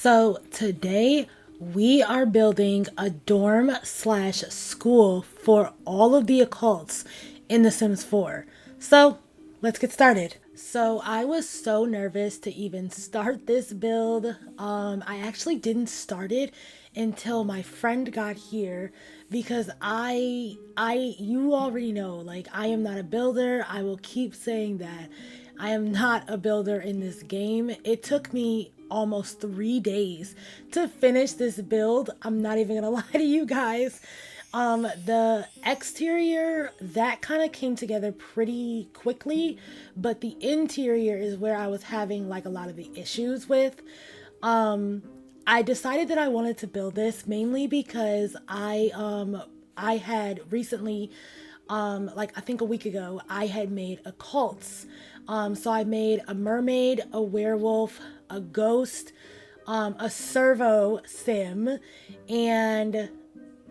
So today we are building a dorm slash school for all of the occults in The Sims 4. So let's get started. So I was so nervous to even start this build. I actually didn't start it until my friend got here because you already know, like, I am not a builder. I will keep saying that. I am not a builder in this game. It took me almost 3 days to finish this build. I'm not even gonna lie to you guys. The exterior, that kind of came together pretty quickly, but the interior is where I was having like a lot of the issues with. I decided that I wanted to build this mainly because I had recently, like I think a week ago, I had made occults. So I made a mermaid, a werewolf, a ghost, a servo sim, and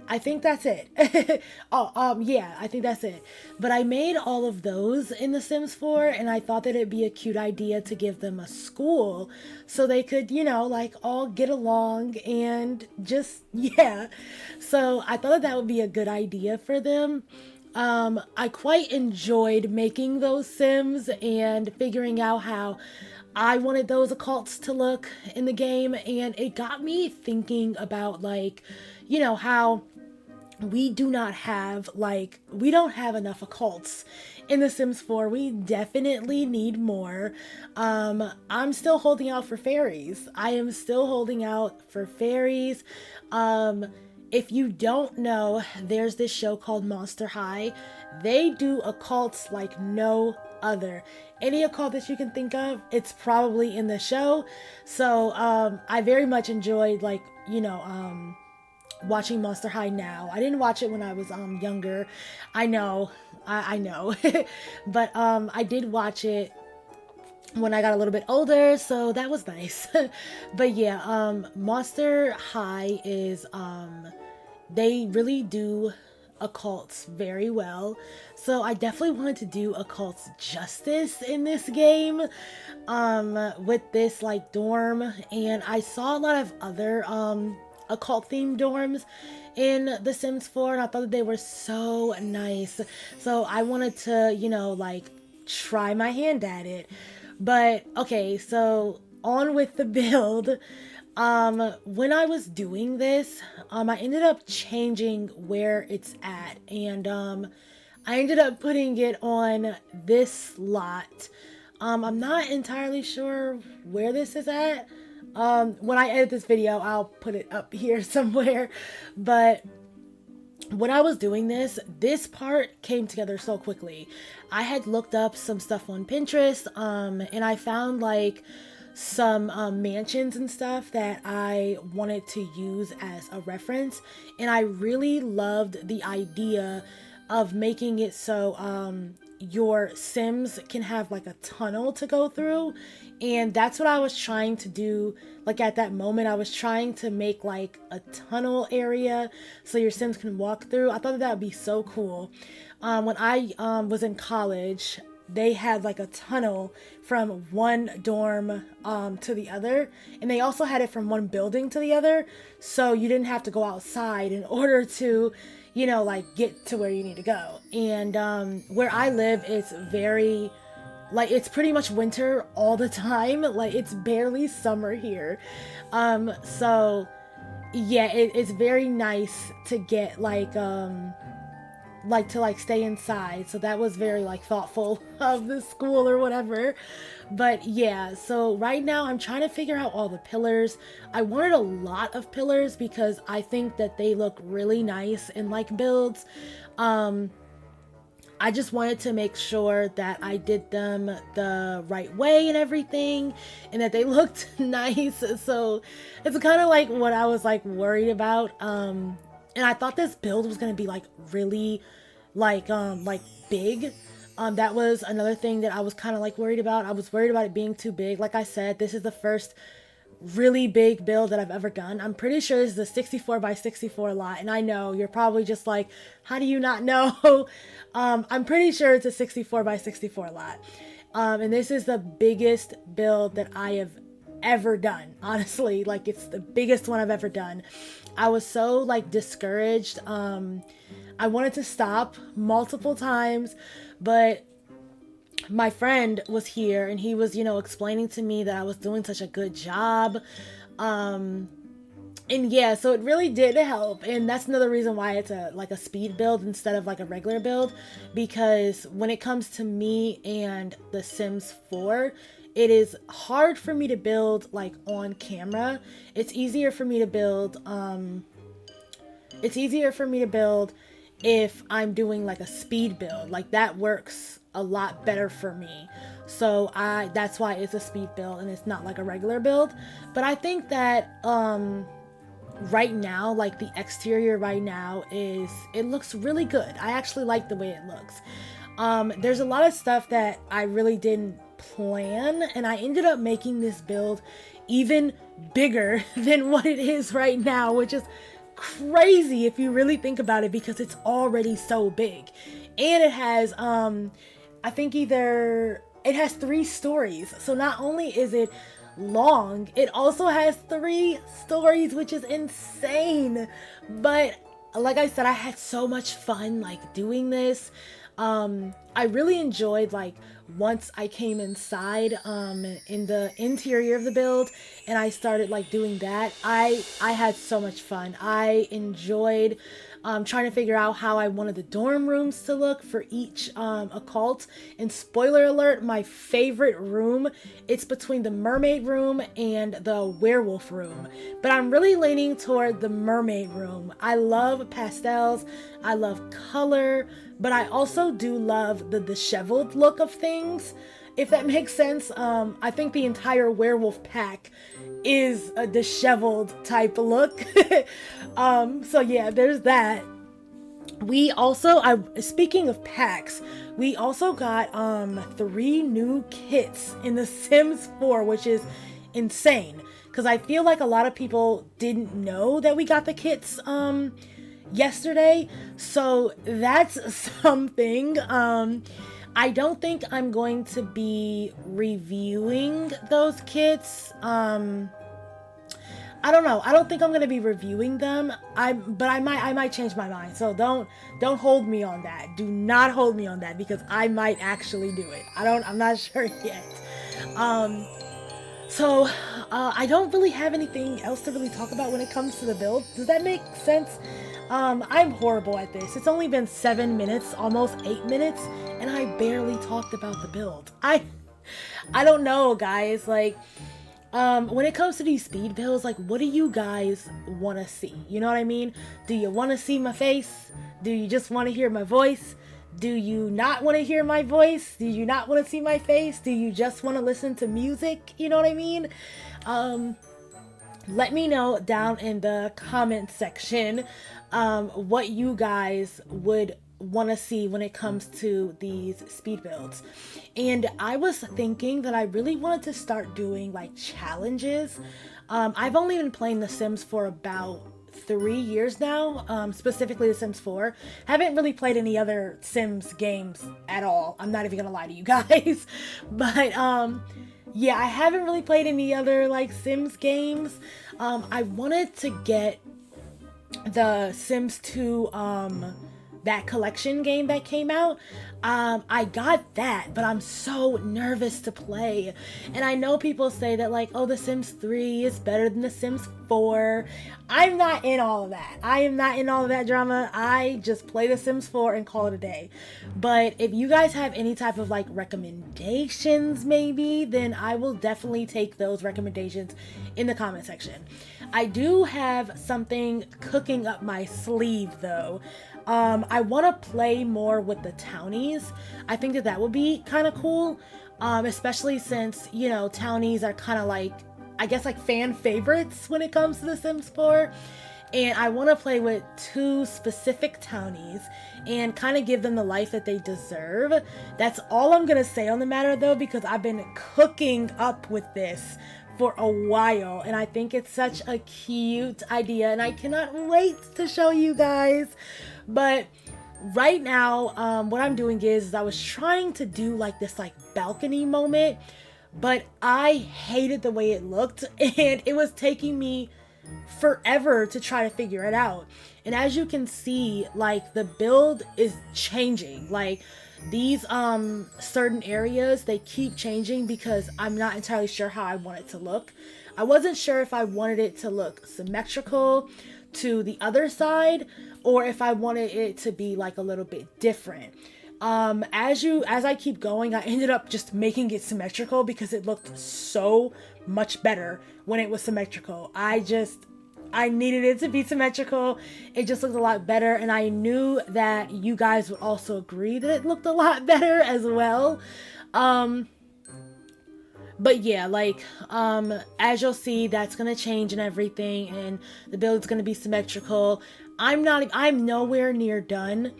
I think that's it. Yeah, I think that's it. But I made all of those in The Sims 4, and I thought that it'd be a cute idea to give them a school so they could, like all get along and just, yeah. So I thought that that would be a good idea for them. I quite enjoyed making those Sims and figuring out how I wanted those occults to look in the game, and it got me thinking about, like, how we don't have enough occults in The Sims 4. We definitely need more. I'm still holding out for fairies. I am still holding out for fairies. If you don't know, there's this show called Monster High. They do occults like no other. Any occult that you can think of, it's probably in the show. So I very much enjoyed, like, watching Monster High now. I didn't watch it when I was younger. I know. I know. But I did watch it when I got a little bit older, so that was nice. But yeah, Monster High is they really do occults very well. So I definitely wanted to do occults justice in this game with this like dorm, and I saw a lot of other occult themed dorms in The Sims 4, and I thought that they were so nice. So I wanted to, like, try my hand at it. But okay, so on with the build. When I was doing this, I ended up changing where it's at, and I ended up putting it on this lot. I'm not entirely sure where this is at. When I edit this video, I'll put it up here somewhere. But when I was doing this part came together so quickly. I had looked up some stuff on Pinterest, and I found like some mansions and stuff that I wanted to use as a reference. And I really loved the idea of making it so your Sims can have like a tunnel to go through. And that's what I was trying to do. Like at that moment, I was trying to make like a tunnel area so your Sims can walk through. I thought that would be so cool. When I was in college, they had like a tunnel from one dorm to the other, and they also had it from one building to the other, so you didn't have to go outside in order to like get to where you need to go. And where I live, it's very, like, it's pretty much winter all the time. Like, it's barely summer here. So yeah, it's very nice to get like to like stay inside. So that was very like thoughtful of the school or whatever. But yeah, so right now I'm trying to figure out all the pillars. I wanted a lot of pillars because I think that they look really nice in like builds. I just wanted to make sure that I did them the right way and everything, and that they looked nice. So it's kind of like what I was like worried about. And I thought this build was gonna be like really like big. That was another thing that I was kind of like worried about. I was worried about it being too big. Like I said, this is the first really big build that I've ever done. I'm pretty sure this is a 64 by 64 lot, and I know you're probably just like, how do you not know? I'm pretty sure it's a 64 by 64 lot. And this is the biggest build that I have ever done, honestly. Like, it's the biggest one I've ever done. I was so like discouraged. I wanted to stop multiple times, but my friend was here and he was, explaining to me that I was doing such a good job. And yeah, so it really did help. And that's another reason why it's a speed build instead of like a regular build, because when it comes to me and The Sims 4, it is hard for me to build like on camera. It's easier for me to build if I'm doing like a speed build. Like, that works a lot better for me. So that's why it's a speed build and it's not like a regular build. But I think that right now, like the exterior right now it looks really good. I actually like the way it looks. There's a lot of stuff that I really didn't plan, and I ended up making this build even bigger than what it is right now, which is crazy if you really think about it, because it's already so big. And it has I think it has 3 stories. So not only is it long, it also has 3 stories, which is insane. But like I said, I had so much fun like doing this. I really enjoyed, like, once I came inside in the interior of the build and I started like doing that, I had so much fun. I enjoyed trying to figure out how I wanted the dorm rooms to look for each occult. And spoiler alert, my favorite room, it's between the mermaid room and the werewolf room, but I'm really leaning toward the mermaid room. I love pastels, I love color, but I also do love the disheveled look of things, if that makes sense. I think the entire werewolf pack is a disheveled type look. So yeah, there's that. We also, speaking of packs, we also got 3 new kits in The Sims 4, which is insane, because I feel like a lot of people didn't know that we got the kits yesterday. So that's something. I don't think I'm going to be reviewing those kits. I don't know. I don't think I'm going to be reviewing them. But I might change my mind. So don't hold me on that. Do not hold me on that, because I might actually do it. I'm not sure yet. So I don't really have anything else to really talk about when it comes to the build. Does that make sense? I'm horrible at this. It's only been 7 minutes, almost 8 minutes, and I barely talked about the build. I don't know, guys. Like, when it comes to these speed builds, like, what do you guys want to see? You know what I mean? Do you want to see my face? Do you just want to hear my voice? Do you not want to hear my voice? Do you not want to see my face? Do you just want to listen to music? You know what I mean? Let me know down in the comment section what you guys would want to see when it comes to these speed builds. And I was thinking that I really wanted to start doing like challenges. I've only been playing The Sims for about 3 years now, specifically The Sims 4. Haven't really played any other Sims games at all. I'm not even gonna lie to you guys. But yeah, I haven't really played any other like Sims games. I wanted to get the Sims 2 that collection game that came out. I got that, but I'm so nervous to play. And I know people say that like, oh, The Sims 3 is better than The Sims 4. I'm not in all of that. I am not in all of that drama. I just play The Sims 4 and call it a day. But if you guys have any type of like recommendations maybe, then I will definitely take those recommendations in the comment section. I do have something cooking up my sleeve though. I want to play more with the townies. I think that would be kind of cool, especially since, you know, townies are kind of like, I guess, like fan favorites when it comes to The Sims 4. And I want to play with 2 specific townies and kind of give them the life that they deserve. That's all I'm going to say on the matter though, because I've been cooking up with this for a while and I think it's such a cute idea and I cannot wait to show you guys. But right now, what I'm doing is I was trying to do like this like balcony moment, but I hated the way it looked, and it was taking me forever to try to figure it out. And as you can see, like, the build is changing. Like, these certain areas, they keep changing because I'm not entirely sure how I want it to look. I wasn't sure if I wanted it to look symmetrical to the other side, or if I wanted it to be like a little bit different. As I keep going, I ended up just making it symmetrical because it looked so much better when it was symmetrical. I needed it to be symmetrical. It just looked a lot better, and I knew that you guys would also agree that it looked a lot better as well. But yeah, like, as you'll see, that's gonna change and everything, and the build's gonna be symmetrical. I'm nowhere near done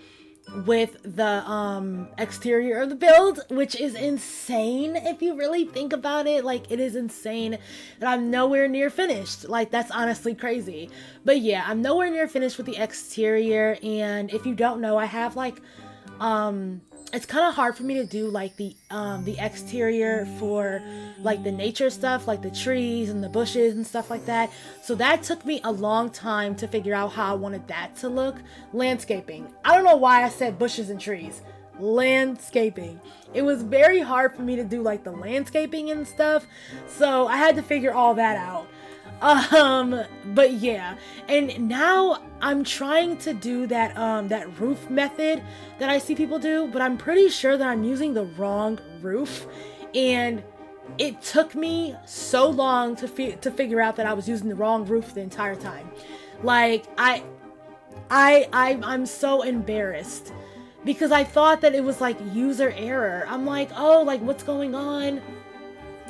with the exterior of the build, which is insane if you really think about it. Like, it is insane that I'm nowhere near finished. Like, that's honestly crazy. But yeah, I'm nowhere near finished with the exterior, and if you don't know, I have like it's kind of hard for me to do like the exterior for like the nature stuff, like the trees and the bushes and stuff like that. So that took me a long time to figure out how I wanted that to look. Landscaping. I don't know why I said bushes and trees. Landscaping. It was very hard for me to do like the landscaping and stuff. So I had to figure all that out. But yeah, and now I'm trying to do that that roof method that I see people do, but I'm pretty sure that I'm using the wrong roof, and it took me so long to figure out that I was using the wrong roof the entire time. Like, I'm so embarrassed because I thought that it was like user error. I'm like, oh, like, what's going on?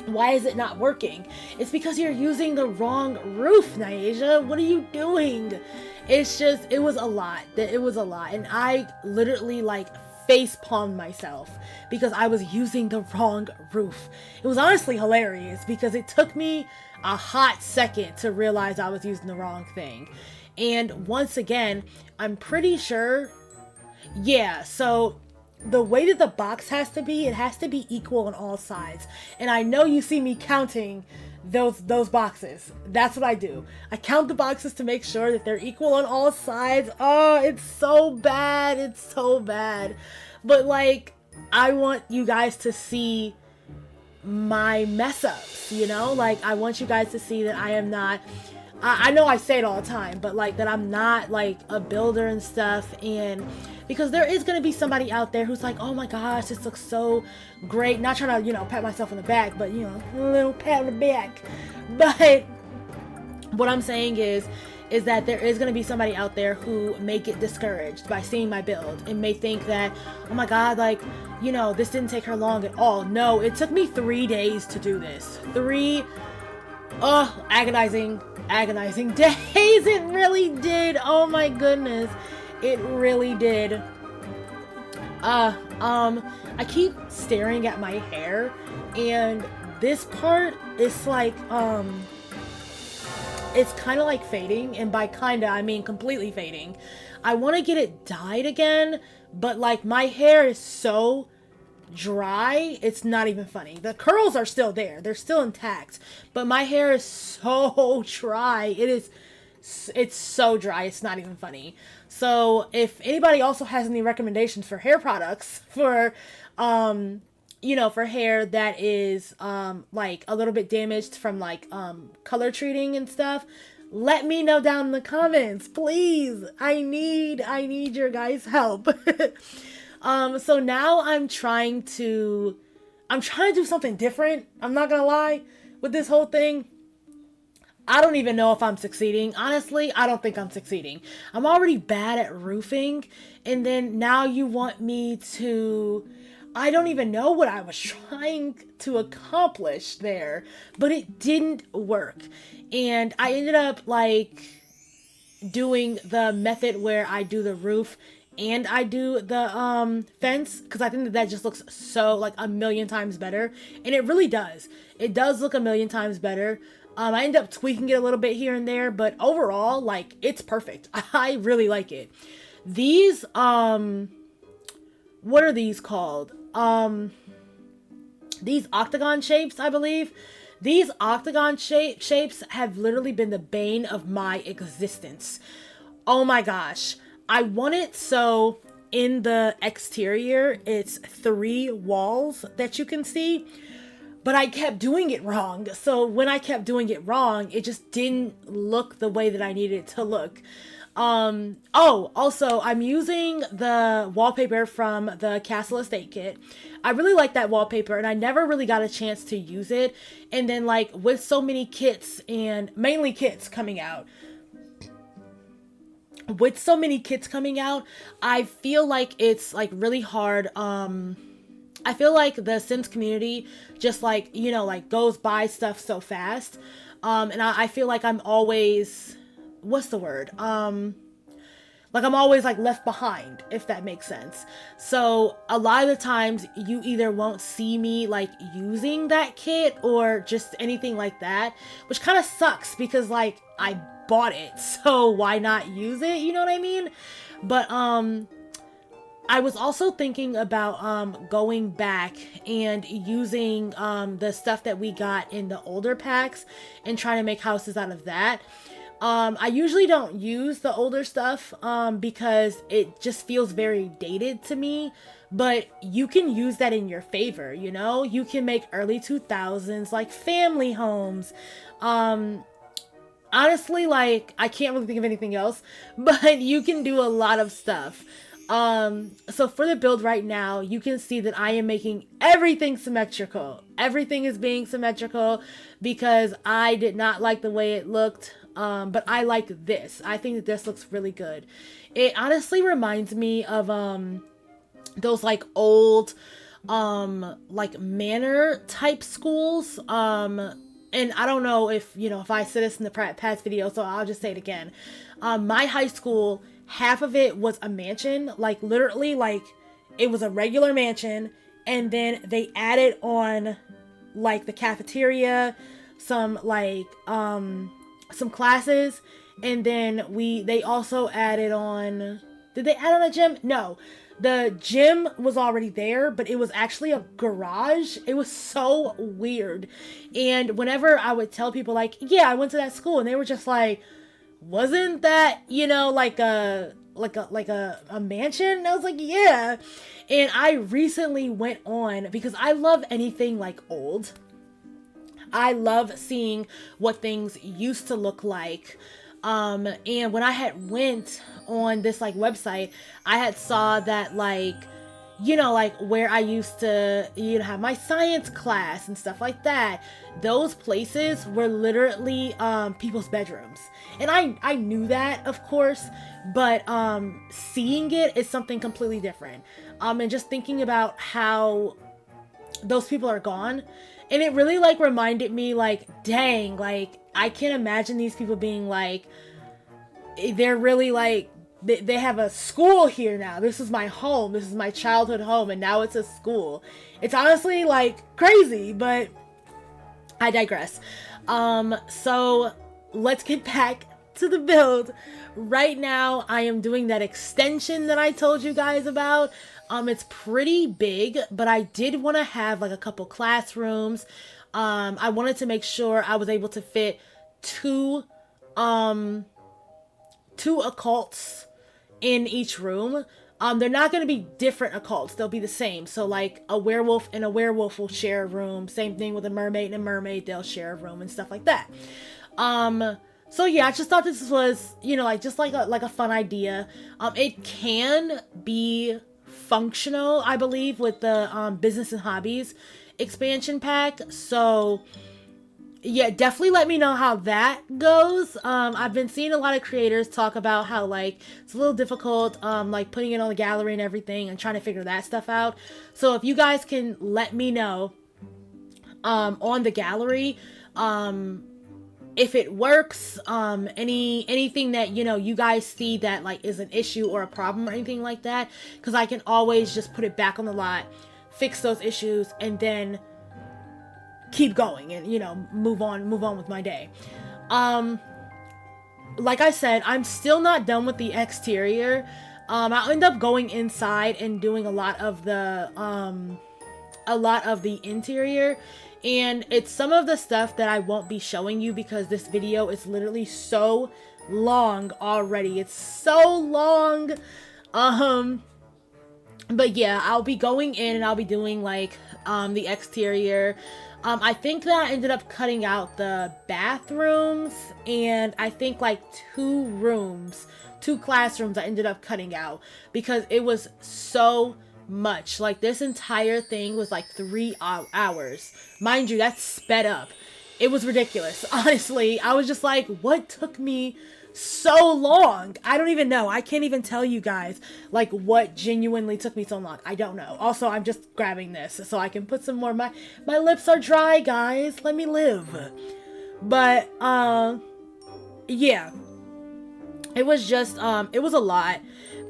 Why is it not working? It's because you're using the wrong roof, Nyasia. What are you doing? It's just, it was a lot. It was a lot. And I literally like face palmed myself because I was using the wrong roof. It was honestly hilarious because it took me a hot second to realize I was using the wrong thing. And once again, I'm pretty sure, yeah, so the way that the box has to be, it has to be equal on all sides. And I know you see me counting those boxes. That's what I do. I count the boxes to make sure that they're equal on all sides. Oh, it's so bad. It's so bad. But like, I want you guys to see my mess ups, you know? Like, I want you guys to see that I am not, I know I say it all the time, but like, that I'm not like a builder and stuff. And because there is going to be somebody out there who's like, oh my gosh, this looks so great. Not trying to, you know, pat myself on the back, but, you know, a little pat on the back. But what I'm saying is that there is going to be somebody out there who may get discouraged by seeing my build and may think that, oh my God, like, you know, this didn't take her long at all. No, it took me 3 days to do this. Agonizing days. It really did. Oh my goodness. It really did. I keep staring at my hair, and this part is like, it's kind of like fading, and by kinda, I mean completely fading. I want to get it dyed again, but like, my hair is so dry, it's not even funny. The curls are still there, they're still intact, but my hair is so dry. It's so dry, it's not even funny. So if anybody also has any recommendations for hair products for you know, for hair that is like a little bit damaged from like color treating and stuff, let me know down in the comments, please. I need your guys' help. So now I'm trying to do something different. I'm not gonna lie, with this whole thing. I don't even know if I'm succeeding. Honestly, I don't think I'm succeeding. I'm already bad at roofing, and then now you want me to, I don't even know what I was trying to accomplish there, but it didn't work. And I ended up like doing the method where I do the roof and I do the fence, because I think that just looks so like a million times better, and it really does. It does look a million times better. I end up tweaking it a little bit here and there, but overall, like, it's perfect. I really like it. These, what are these called? these octagon shapes, I believe. These octagon shapes have literally been the bane of my existence. Oh my gosh. I want it so in the exterior, it's 3 walls that you can see, but I kept doing it wrong. So when I kept doing it wrong, it just didn't look the way that I needed it to look. Oh, also, I'm using the wallpaper from the Castle Estate kit. I really like that wallpaper, and I never really got a chance to use it. And then, like, with so many kits, and mainly kits coming out, I feel like it's, like, really hard. I feel like the Sims community just, like, you know, like, goes by stuff so fast. And I feel like I'm always, what's the word? Like I'm always like left behind, if that makes sense. So a lot of the times you either won't see me like using that kit or just anything like that, which kind of sucks because like I bought it, so why not use it? You know what I mean? But I was also thinking about going back and using the stuff that we got in the older packs and trying to make houses out of that. I usually don't use the older stuff because it just feels very dated to me, but you can use that in your favor, you know? You can make early 2000s like family homes. Honestly, like I can't really think of anything else, but you can do a lot of stuff. So for the build right now, you can see that I am making everything symmetrical. Everything is being symmetrical because I did not like the way it looked. But I like this. I think that this looks really good. It honestly reminds me of, those like old, like manor type schools. And I don't know if, you know, if I said this in the past video, so I'll just say it again. My high school, half of it was a mansion, like literally like it was a regular mansion. And then they added on like the cafeteria, some like, some classes, and then they also added on, did they add on a gym? No, the gym was already there, but it was actually a garage. It was so weird. And whenever I would tell people like, yeah, I went to that school, and they were just like, wasn't that, you know, like a mansion? And I was like, yeah. And I recently went on, because I love anything like old. I love seeing what things used to look like. And when I had went on this like website, I had saw that like, you know, like where I used to, you know, have my science class and stuff like that. Those places were literally people's bedrooms. And I knew that, of course, but seeing it is something completely different. And just thinking about how those people are gone. And it really like reminded me like, dang, like I can't imagine these people being like, they're really like, they have a school here now. This is my home. This is my childhood home. And now it's a school. It's honestly like crazy, but I digress. So let's get back to the build. Right now, I am doing that extension that I told you guys about. It's pretty big, but I did want to have like a couple classrooms. I wanted to make sure I was able to fit two occults in each room. They're not going to be different occults. They'll be the same. So like a werewolf and a werewolf will share a room. Same thing with a mermaid and a mermaid. They'll share a room and stuff like that. So yeah, I just thought this was, you know, like just like a fun idea. It can be functional, I believe, with the business and hobbies expansion pack. So yeah, definitely let me know how that goes. I've been seeing a lot of creators talk about how like it's a little difficult, like putting it on the gallery and everything and trying to figure that stuff out. So if you guys can let me know on the gallery if it works, anything that, you know, you guys see that like is an issue or a problem or anything like that, because I can always just put it back on the lot, fix those issues, and then keep going and, you know, move on with my day. Like I said, I'm still not done with the exterior. I'll end up going inside and doing a lot of the a lot of the interior, and it's some of the stuff that I won't be showing you because this video is literally so long already. It's so long. But yeah, I'll be going in and I'll be doing like the exterior. I think that I ended up cutting out the bathrooms, and I think like 2 classrooms I ended up cutting out because it was so much. Like this entire thing was like 3 hours. Mind you, that's sped up. It was ridiculous. Honestly, I was just like, what took me so long? I don't even know. I can't even tell you guys like what genuinely took me so long. I don't know. Also, I'm just grabbing this so I can put some more. My lips are dry, guys. Let me live. But yeah, it was just it was a lot.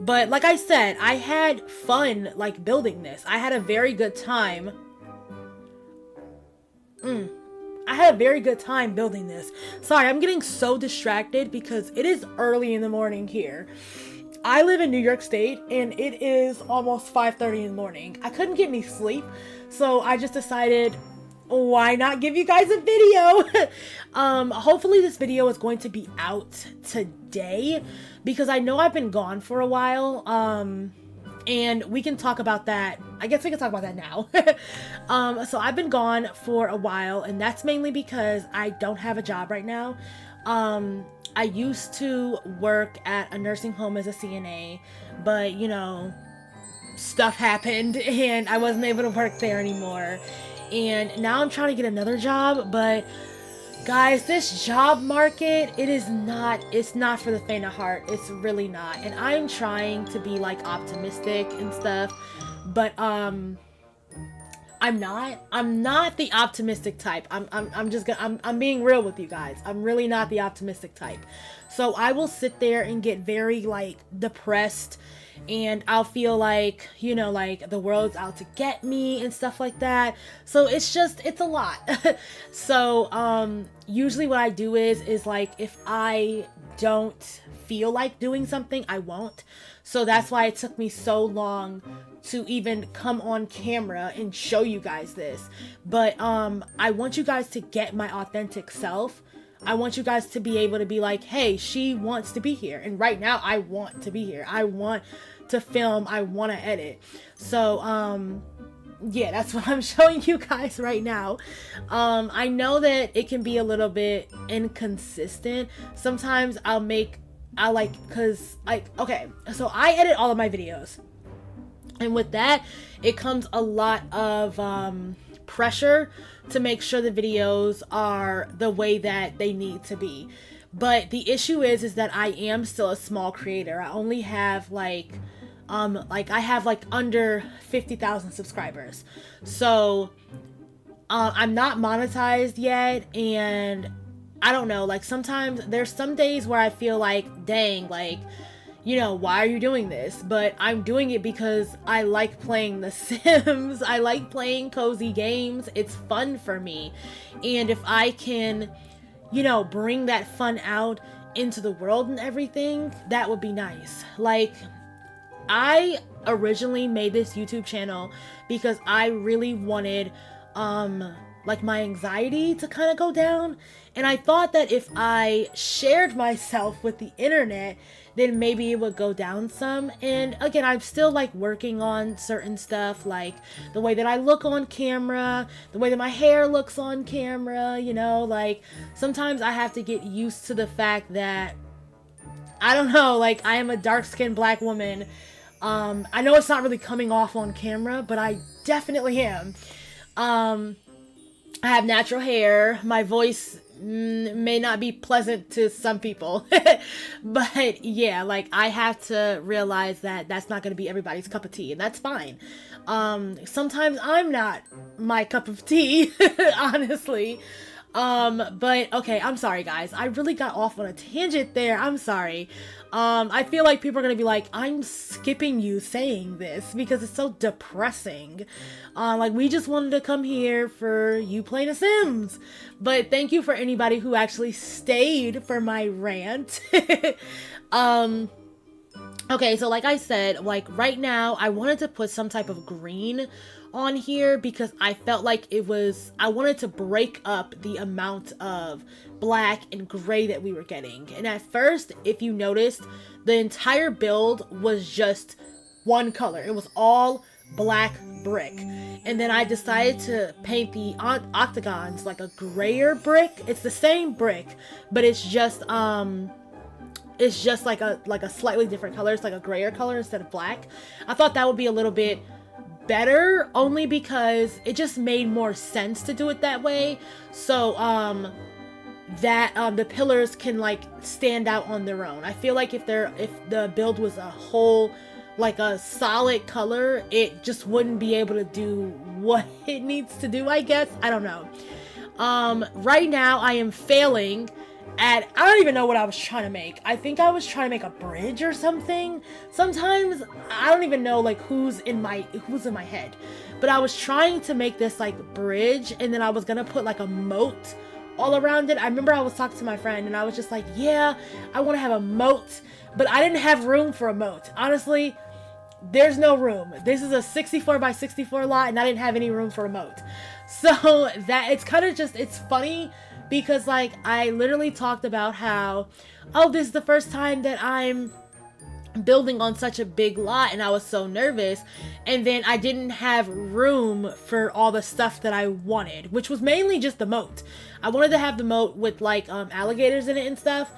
But like I said, I had fun like building this. I had a very good time. I had a very good time building this. Sorry, I'm getting so distracted because it is early in the morning here. I live in New York State and it is almost 5:30 in the morning. I couldn't get any sleep, so I just decided, why not give you guys a video? Hopefully this video is going to be out today because I know I've been gone for a while. And we can talk about that. I guess we can talk about that now. So I've been gone for a while, and that's mainly because I don't have a job right now. I used to work at a nursing home as a CNA, but you know, stuff happened and I wasn't able to work there anymore. And now I'm trying to get another job, but guys, this job market, it's not for the faint of heart. It's really not. And I'm trying to be like optimistic and stuff, but I'm not the optimistic type. I'm being real with you guys. I'm really not the optimistic type. So I will sit there and get very like depressed, and I'll feel like, you know, like the world's out to get me and stuff like that. So it's a lot. So usually what I do is like, if I don't feel like doing something, I won't. So that's why it took me so long to even come on camera and show you guys this. But I want you guys to get my authentic self. I want you guys to be able to be like, hey, she wants to be here. And right now I want to be here. I want to film. I want to edit. So, yeah, that's what I'm showing you guys right now. I know that it can be a little bit inconsistent. Sometimes okay, so I edit all of my videos. And with that, it comes a lot of pressure to make sure the videos are the way that they need to be. But the issue is that I am still a small creator. I only have I have like under 50,000 subscribers. So I'm not monetized yet, and I don't know, like sometimes there's some days where I feel like, dang, like, you know, why are you doing this? But I'm doing it because I like playing The Sims. I like playing cozy games. It's fun for me. And if I can, you know, bring that fun out into the world and everything, that would be nice. Like, I originally made this YouTube channel because I really wanted, like my anxiety to kind of go down. And I thought that if I shared myself with the internet, then maybe it would go down some. And again, I'm still like working on certain stuff, like the way that I look on camera, the way that my hair looks on camera, you know, like sometimes I have to get used to the fact that, I don't know, like I am a dark-skinned black woman. I know it's not really coming off on camera, but I definitely am. I have natural hair. My voice may not be pleasant to some people, but yeah, like I have to realize that that's not going to be everybody's cup of tea, and that's fine. Sometimes I'm not my cup of tea, honestly. But okay, I'm sorry guys. I really got off on a tangent there. I'm sorry. I feel like people are gonna be like, I'm skipping you saying this because it's so depressing. Like we just wanted to come here for you playing The Sims. But thank you for anybody who actually stayed for my rant. Okay, so like I said, like right now I wanted to put some type of green on here because I felt like I wanted to break up the amount of black and gray that we were getting. And at first, if you noticed, the entire build was just one color. It was all black brick. And then I decided to paint the octagons like a grayer brick. It's the same brick, but it's just like a slightly different color. It's like a grayer color instead of black. I thought that would be a little bit better, only because it just made more sense to do it that way. So the pillars can like stand out on their own. I feel like if the build was a whole, like a solid color, it just wouldn't be able to do what it needs to do, I guess. I don't know. Right now I am failing at, I don't even know what I was trying to make. I think I was trying to make a bridge or something. Sometimes I don't even know like who's in my head. But I was trying to make this like bridge, and then I was gonna put like a moat all around it. I remember I was talking to my friend and I was just like, yeah, I want to have a moat, but I didn't have room for a moat. Honestly, there's no room. This is a 64 by 64 lot and I didn't have any room for a moat. So that it's kind of just, it's funny because like I literally talked about how, oh, this is the first time that I'm building on such a big lot and I was so nervous, and then I didn't have room for all the stuff that I wanted, which was mainly just the moat. I wanted to have the moat with like alligators in it and stuff,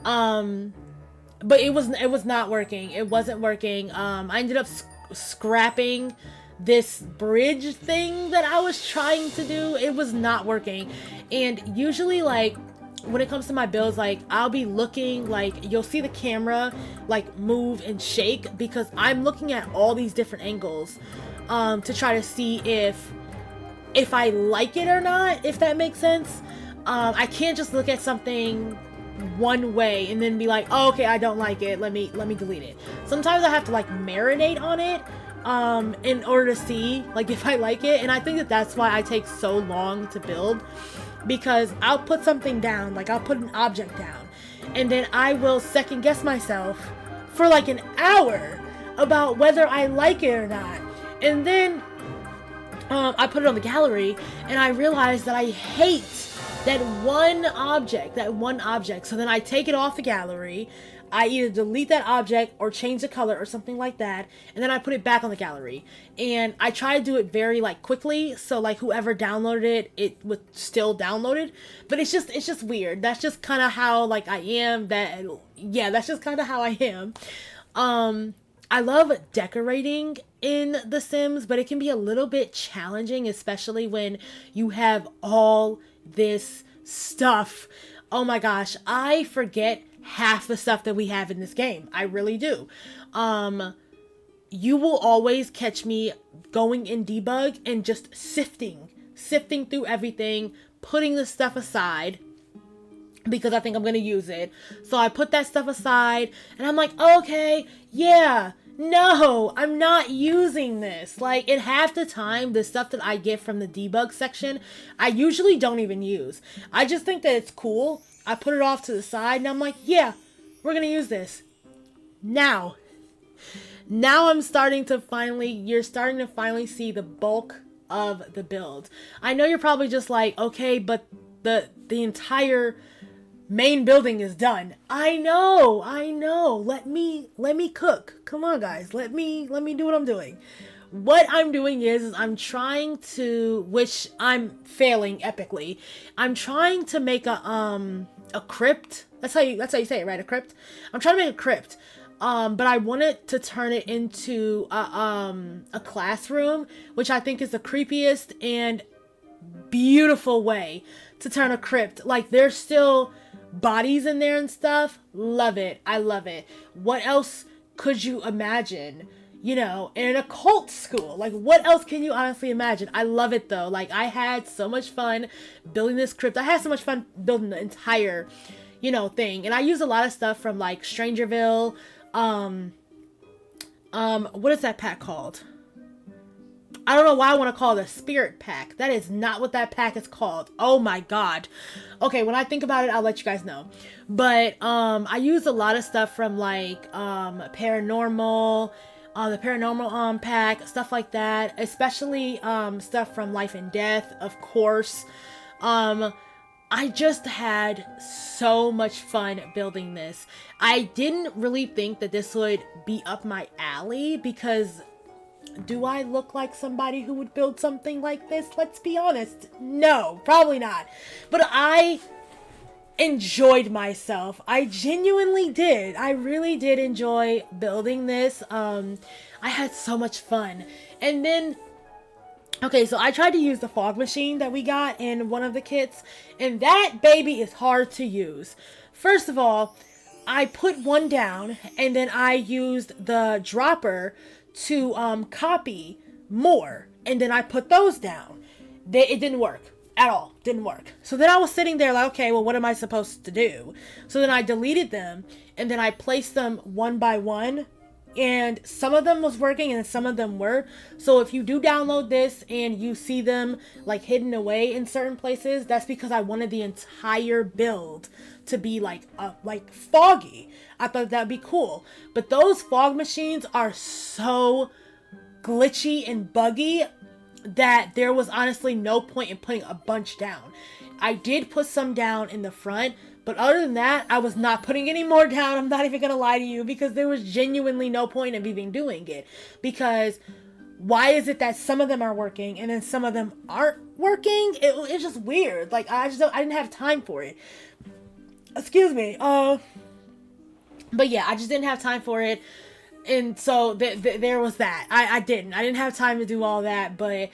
but it was not working. It wasn't working. I ended up scrapping this bridge thing that I was trying to do. It was not working. And usually like when it comes to my builds, like I'll be looking, like you'll see the camera like move and shake because I'm looking at all these different angles to try to see if I like it or not, if that makes sense. I can't just look at something one way and then be like, oh, okay, I don't like it, let me delete it. Sometimes I have to like marinate on it in order to see like if I like it. And I think that that's why I take so long to build, because I'll put something down, like I'll put an object down, and then I will second guess myself for like an hour about whether I like it or not. And then I put it on the gallery and I realize that I hate that one object. So then I take it off the gallery. I either delete that object or change the color or something like that, and then I put it back on the gallery. And I try to do it very like quickly, so like whoever downloaded it, it was still downloaded. But it's just weird. That's just kind of how like I am. That's just kind of how I am. I love decorating in The Sims, but it can be a little bit challenging, especially when you have all this stuff. Oh my gosh, I forget half the stuff that we have in this game. I really do. You will always catch me going in debug and just sifting through everything, putting the stuff aside because I think I'm gonna use it. So I put that stuff aside and I'm like, okay, yeah, no, I'm not using this. Like, in half the time, the stuff that I get from the debug section, I usually don't even use. I just think that it's cool. I put it off to the side and I'm like, yeah, we're gonna use this. Now you're starting to finally see the bulk of the build. I know you're probably just like, okay, but the entire main building is done. I know. Let me cook. Come on, guys. Let me do what I'm doing. What I'm doing is I'm trying to, which I'm failing epically. I'm trying to make a crypt. That's how you say it, right? A crypt. I'm trying to make a crypt. But I wanted to turn it into a classroom, which I think is the creepiest and beautiful way to turn a crypt. Like, there's still bodies in there and stuff. Love it. I love it. What else could you imagine? You know, in an occult school. Like, what else can you honestly imagine? I love it though. Like, I had so much fun building this crypt. I had so much fun building the entire, thing. And I use a lot of stuff from like Strangerville. What is that pack called? I don't know why I want to call it a spirit pack. That is not what that pack is called. Oh my god. Okay, when I think about it, I'll let you guys know. But I use a lot of stuff from like paranormal, the paranormal pack, stuff like that, especially stuff from Life and Death, of course. I just had so much fun building this. I didn't really think that this would be up my alley, because do I look like somebody who would build something like this? Let's be honest. No, probably not. But I enjoyed myself. I genuinely did. I really did enjoy building this. I had so much fun. And then, okay, so I tried to use the fog machine that we got in one of the kits, and that baby is hard to use. First of all, I put one down, and then I used the dropper to copy more, and then I put those down. It didn't work at all. Didn't work. So then I was sitting there like, okay, well, what am I supposed to do? So then I deleted them, and then I placed them one by one, and some of them was working and some of them were. So if you do download this and you see them like hidden away in certain places, that's because I wanted the entire build to be like foggy. I thought that'd be cool. But those fog machines are so glitchy and buggy that there was honestly no point in putting a bunch down. I did put some down in the front, but other than that, I was not putting any more down. I'm not even gonna lie to you, because there was genuinely no point of even doing it. Because why is it that some of them are working and then some of them aren't working? It's just weird. Like, I didn't have time for it. Excuse me. But yeah, I just didn't have time for it. And so there was that. I didn't have time to do all that, but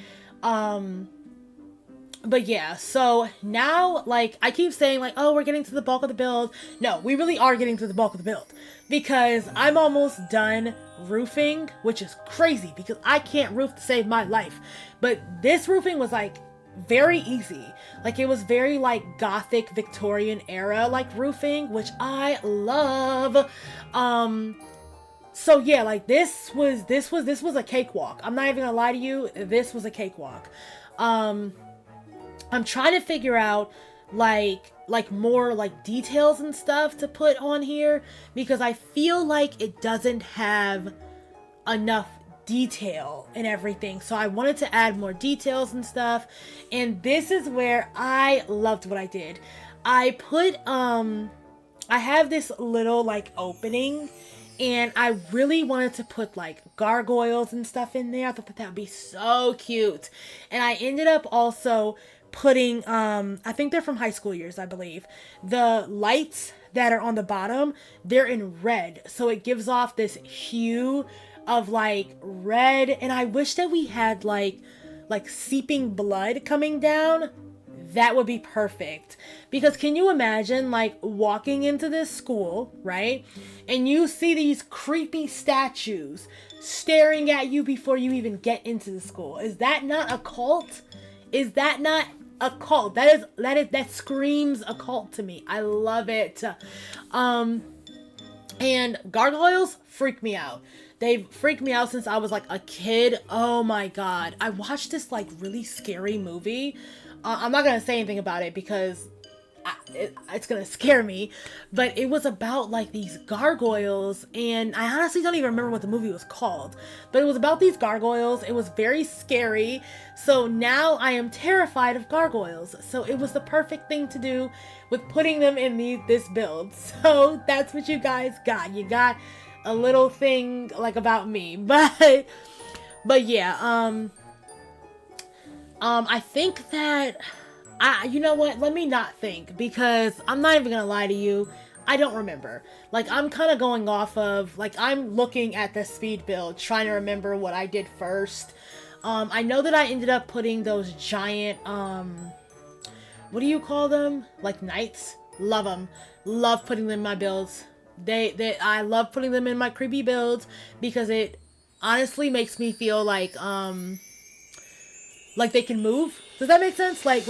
yeah, so now, like, I keep saying, like, oh, we're getting to the bulk of the build. No, we really are getting to the bulk of the build, because I'm almost done roofing, which is crazy, because I can't roof to save my life. But this roofing was, like, very easy. Like, it was very, like, Gothic Victorian era, like, roofing, which I love. So yeah, like, this was a cakewalk. I'm not even gonna lie to you, this was a cakewalk. I'm trying to figure out like more like details and stuff to put on here, because I feel like it doesn't have enough detail and everything. So I wanted to add more details and stuff. And this is where I loved what I did. I have this little like opening, and I really wanted to put like gargoyles and stuff in there. I thought that would be so cute. And I ended up also putting, I think they're from high school years, I believe. The lights that are on the bottom, they're in red. So it gives off this hue of like red. And I wish that we had like seeping blood coming down. That would be perfect. Because can you imagine like walking into this school, right? And you see these creepy statues staring at you before you even get into the school. Is that not occult? Is that not occult? That screams occult to me. I love it. And gargoyles freak me out. They've freaked me out since I was like a kid. Oh my god. I watched this like really scary movie. I'm not gonna say anything about it because it's gonna scare me, but it was about like these gargoyles, and I honestly don't even remember what the movie was called, but it was about these gargoyles. It was very scary, so now I am terrified of gargoyles. So it was the perfect thing to do with putting them in this build. So that's what you guys got. You got a little thing like about me, but yeah, I think that, you know what, let me not think, because I'm not even gonna lie to you, I don't remember. Like, I'm kind of going off of, like, I'm looking at the speed build, trying to remember what I did first. I know that I ended up putting those giant, what do you call them? Like, knights? Love them. Love putting them in my builds. I love putting them in my creepy builds, because it honestly makes me feel like they can move. Does that make sense? Like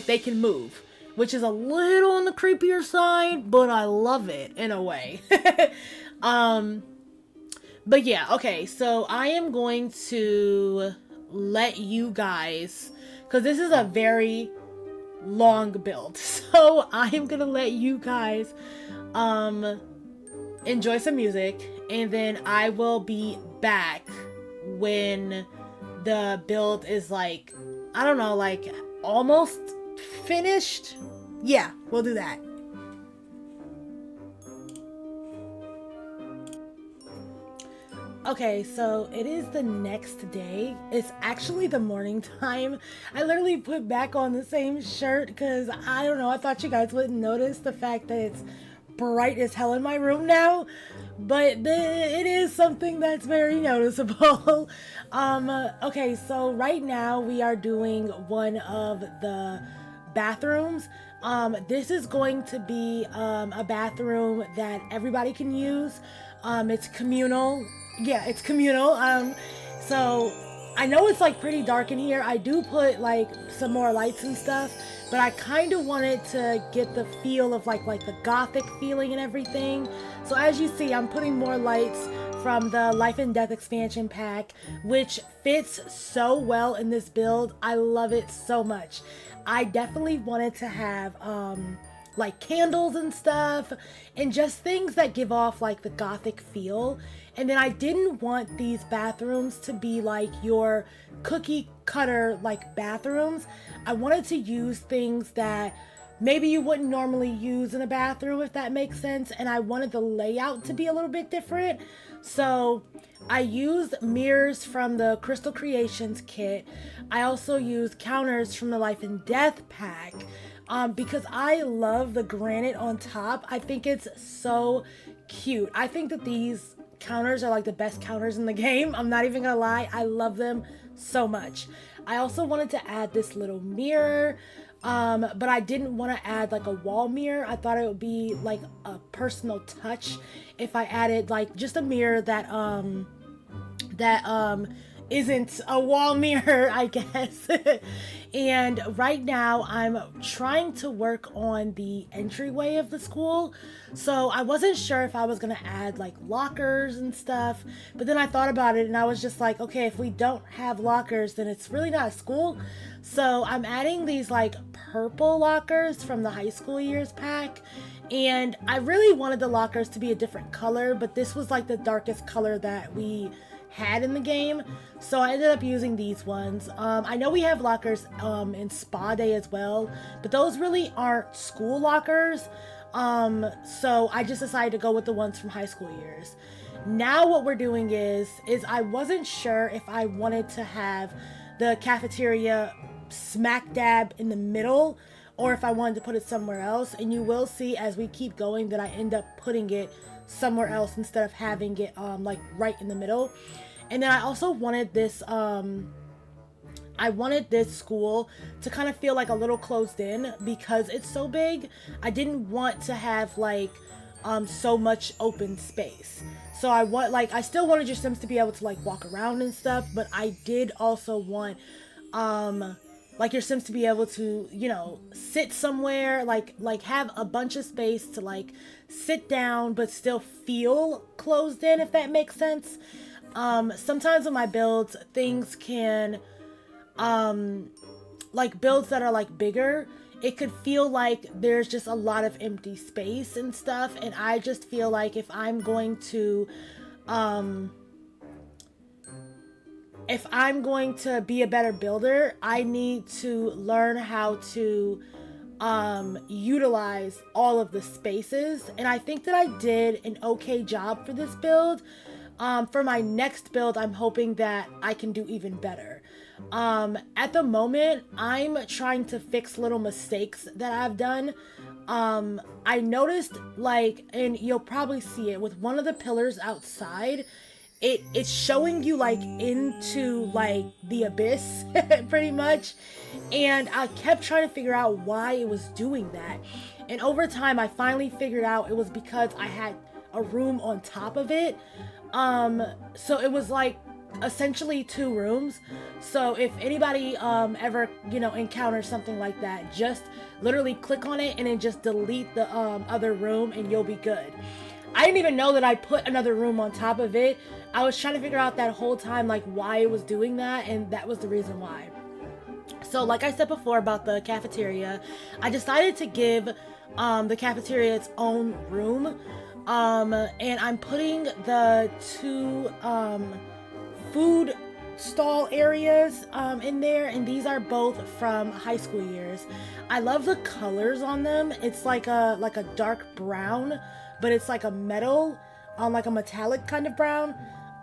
they can move, which is a little on the creepier side, but I love it in a way. But yeah, okay, so I am going to let you guys, because this is a very long build, so I am gonna let you guys enjoy some music, and then I will be back when the build is like, I don't know, like almost finished. Yeah, we'll do that. Okay, so it is the next day. It's actually the morning time. I literally put back on the same shirt because I don't know, I thought you guys wouldn't notice the fact that it's bright as hell in my room now, but it is something that's very noticeable. Okay, so right now we are doing one of the bathrooms. This is going to be a bathroom that everybody can use. It's communal. Yeah, it's communal. So I know it's like pretty dark in here. I do put like some more lights and stuff, but I kind of wanted to get the feel of like the gothic feeling and everything. So as you see, I'm putting more lights from the Life and Death expansion pack, which fits so well in this build. I love it so much. I definitely wanted to have like candles and stuff and just things that give off like the gothic feel. And then I didn't want these bathrooms to be like your cookie cutter like bathrooms. I wanted to use things that maybe you wouldn't normally use in a bathroom, if that makes sense. And I wanted the layout to be a little bit different. So I used mirrors from the Crystal Creations kit. I also used counters from the Life and Death pack. Because I love the granite on top. I think it's so cute. I think that these counters are like the best counters in the game. I'm not even gonna lie. I love them so much. I also wanted to add this little mirror, but I didn't want to add like a wall mirror. I thought it would be like a personal touch if I added like just a mirror that isn't a wall mirror, I guess. And right now I'm trying to work on the entryway of the school. So I wasn't sure if I was gonna add like lockers and stuff, but then I thought about it and I was just like, okay, if we don't have lockers, then it's really not a school. So I'm adding these like purple lockers from the high school years pack. And I really wanted the lockers to be a different color, but this was like the darkest color that we had in the game, so I ended up using these ones. I know we have lockers in Spa Day as well, but those really aren't school lockers, so I just decided to go with the ones from high school years. Now what we're doing is I wasn't sure if I wanted to have the cafeteria smack dab in the middle or if I wanted to put it somewhere else, and you will see as we keep going that I end up putting it somewhere else instead of having it like right in the middle. And then I also wanted this school to kind of feel like a little closed in because it's so big. I didn't want to have like so much open space. So I still wanted your Sims to be able to like walk around and stuff, but I did also want like your Sims to be able to, you know, sit somewhere, like have a bunch of space to like sit down but still feel closed in, if that makes sense. Sometimes with my builds, things can like builds that are like bigger, it could feel like there's just a lot of empty space and stuff, and I just feel like if I'm going to be a better builder, I need to learn how to utilize all of the spaces. And I think that I did an okay job for this build. For my next build, I'm hoping that I can do even better. At the moment, I'm trying to fix little mistakes that I've done. I noticed, like, and you'll probably see it with one of the pillars outside, it's showing you like into like the abyss pretty much, and I kept trying to figure out why it was doing that. And over time I finally figured out it was because I had a room on top of it. So it was like essentially 2 rooms. So if anybody ever, you know, encounters something like that, just literally click on it and then just delete the other room and you'll be good. I didn't even know that I put another room on top of it. I was trying to figure out that whole time like why it was doing that, and that was the reason why. So like I said before about the cafeteria, I decided to give the cafeteria its own room. And I'm putting the 2 food stall areas in there, and these are both from high school years. I love the colors on them. It's like a dark brown, but it's like a metal, like a metallic kind of brown.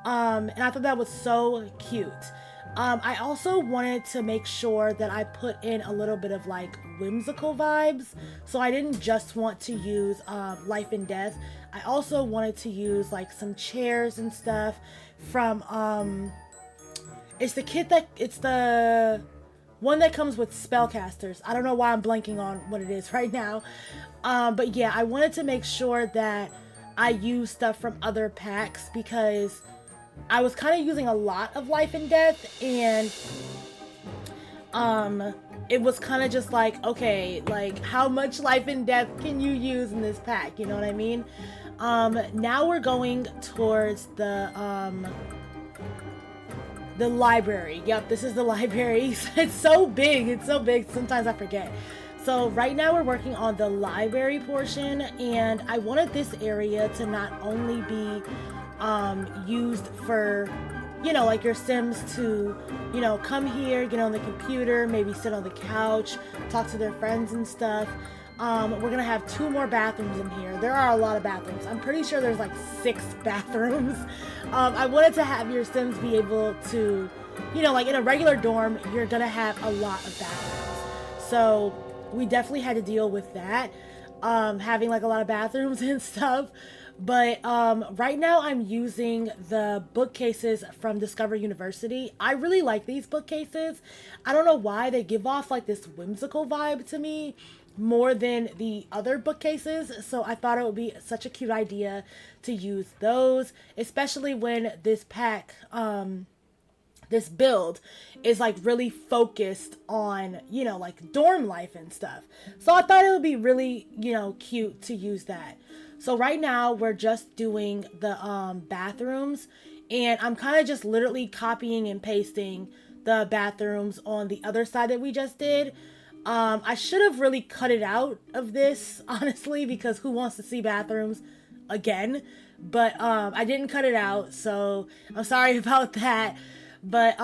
And I thought that was so cute. I also wanted to make sure that I put in a little bit of like whimsical vibes. So I didn't just want to use life and death. I also wanted to use like some chairs and stuff from it's the one that comes with spellcasters. I don't know why I'm blanking on what it is right now. But yeah, I wanted to make sure that I use stuff from other packs because I was kind of using a lot of life and death, and it was kind of just like, okay, like how much life and death can you use in this pack? You know what I mean? Now we're going towards the library. Yep, this is the library. It's so big. It's so big. Sometimes I forget. So right now we're working on the library portion, and I wanted this area to not only be used for, you know, like your Sims to, you know, come here, get on the computer, maybe sit on the couch, talk to their friends and stuff. We're gonna have 2 more bathrooms in here. There are a lot of bathrooms. I'm pretty sure there's like 6 bathrooms. I wanted to have your Sims be able to, you know, like in a regular dorm, you're gonna have a lot of bathrooms. So we definitely had to deal with that, having like a lot of bathrooms and stuff. But right now I'm using the bookcases from Discover University. I really like these bookcases. I don't know why, they give off like this whimsical vibe to me more than the other bookcases. So I thought it would be such a cute idea to use those, especially when this pack, this build is like really focused on, you know, like dorm life and stuff. So I thought it would be really, you know, cute to use that. So right now we're just doing the bathrooms, and I'm kind of just literally copying and pasting the bathrooms on the other side that we just did. I should have really cut it out of this, honestly, because who wants to see bathrooms again? But I didn't cut it out, so I'm sorry about that. But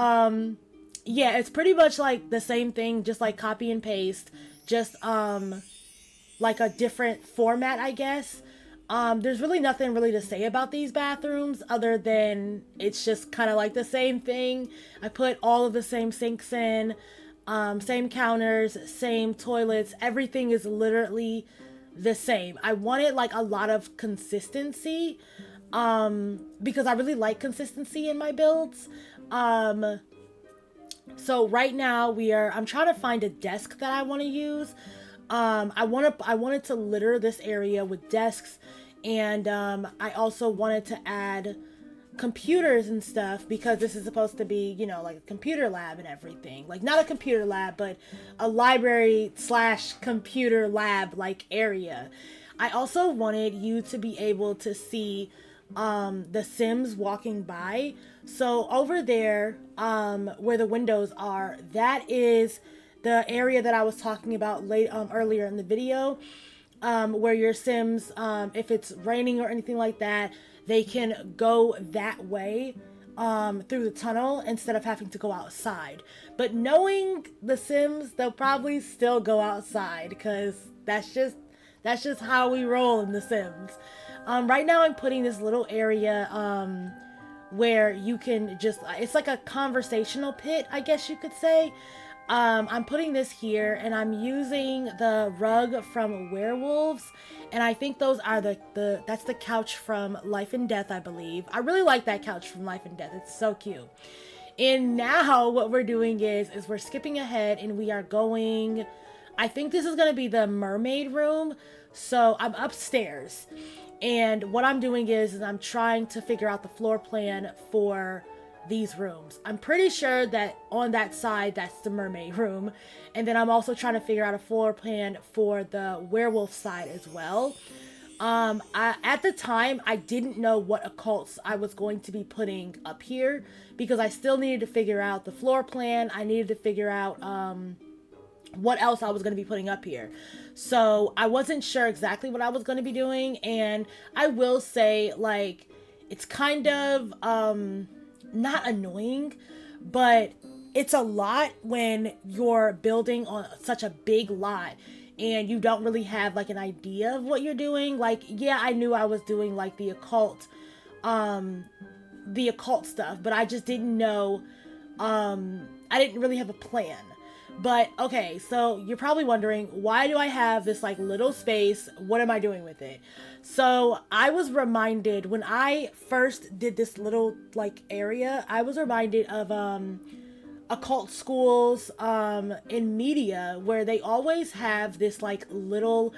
yeah, it's pretty much like the same thing, just like copy and paste, just like a different format, I guess. There's really nothing really to say about these bathrooms other than it's just kind of like the same thing. I put all of the same sinks in, same counters, same toilets. Everything is literally the same. I wanted like a lot of consistency, because I really like consistency in my builds. So right now I'm trying to find a desk that I want to use. I wanted to litter this area with desks, and I also wanted to add computers and stuff because this is supposed to be, you know, like a computer lab and everything. Like not a computer lab, but a library / computer lab like area. I also wanted you to be able to see the Sims walking by. So over there, where the windows are, that is the area that I was talking about earlier in the video, where your Sims, if it's raining or anything like that, they can go that way through the tunnel instead of having to go outside. But knowing the Sims, they'll probably still go outside because that's just how we roll in The Sims. Right now I'm putting this little area where you can just, it's like a conversational pit, I guess you could say. I'm putting this here, and I'm using the rug from Werewolves, and I think those are that's the couch from Life and Death, I believe. I really like that couch from Life and Death. It's so cute. And now what we're doing is we're skipping ahead, and we are going, I think this is going to be the mermaid room. So I'm upstairs, and what I'm doing is I'm trying to figure out the floor plan for these rooms. I'm pretty sure that on that side, that's the mermaid room. And then I'm also trying to figure out a floor plan for the werewolf side as well. At the time, I didn't know what occults I was going to be putting up here because I still needed to figure out the floor plan. I needed to figure out what else I was going to be putting up here. So I wasn't sure exactly what I was going to be doing. And I will say, like, it's kind of not annoying, but it's a lot when you're building on such a big lot and you don't really have like an idea of what you're doing. Like, yeah, I knew I was doing like um the occult stuff, but I just didn't know, I didn't really have a plan. But okay, so you're probably wondering, why do I have this like little space? What am I doing with it? So I was reminded when I first did this little like area, I was reminded of occult schools in media where they always have this like little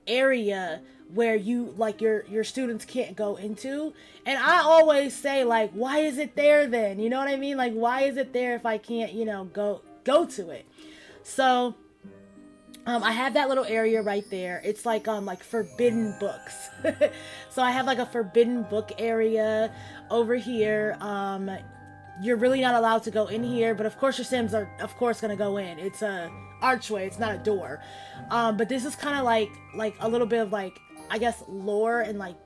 area where you like your students can't go into. And I always say, like, why is it there then? You know what I mean? Like, why is it there if I can't, go to it? So I have that little area right there. It's like forbidden books. So I have like a forbidden book area over here. You're really not allowed to go in here, but of course your Sims are of course gonna go in. It's a archway, it's not a door. But this is kind of like a little bit of like, I guess, lore and like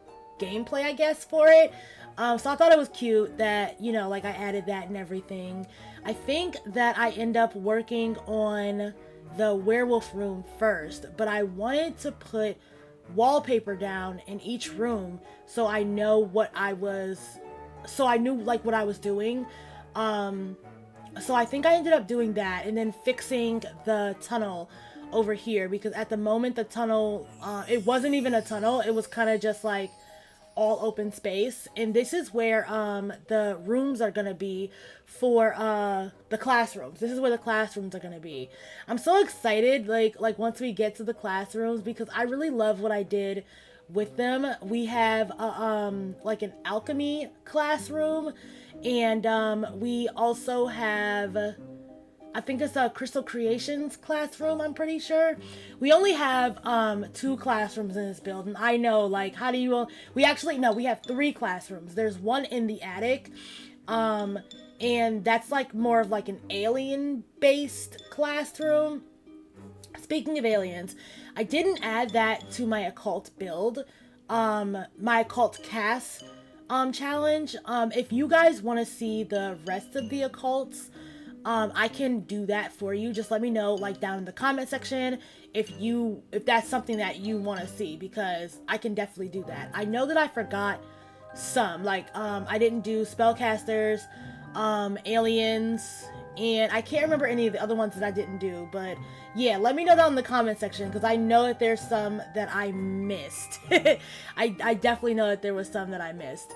gameplay, I guess, for it. So I thought it was cute that, like I added that and everything. I think that I end up working on the werewolf room first, but I wanted to put wallpaper down in each room so I know what I was, so I knew like what I was doing. So I think I ended up doing that and then fixing the tunnel over here, because at the moment the tunnel, it wasn't even a tunnel, it was kind of just like all open space. And this is where the rooms are gonna be for the classrooms. This is where the classrooms are gonna be. I'm so excited, like once we get to the classrooms, because I really love what I did with them. We have like an alchemy classroom, and we also have, I think it's a Crystal Creations classroom, I'm pretty sure. We only have 2 classrooms in this building. I know, like, how do you, we actually, no, we have 3 classrooms. There's one in the attic, and that's like more of like an alien based classroom. Speaking of aliens, I didn't add that to my occult build, my occult cast challenge. If you guys want to see the rest of the occults, I can do that for you. Just let me know, like, down in the comment section if that's something that you want to see, because I can definitely do that. I know that I forgot some, like, I didn't do spellcasters, aliens, and I can't remember any of the other ones that I didn't do. But yeah, let me know down in the comment section, because I know that there's some that I missed. I definitely know that there was some that I missed.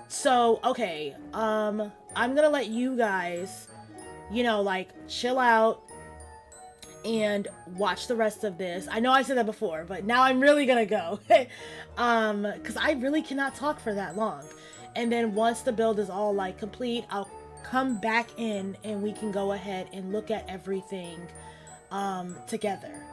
So okay, I'm gonna let you guys, like, chill out and watch the rest of this. I know I said that before, but now I'm really gonna go. Because I really cannot talk for that long. And then once the build is all like complete, I'll come back in and we can go ahead and look at everything together.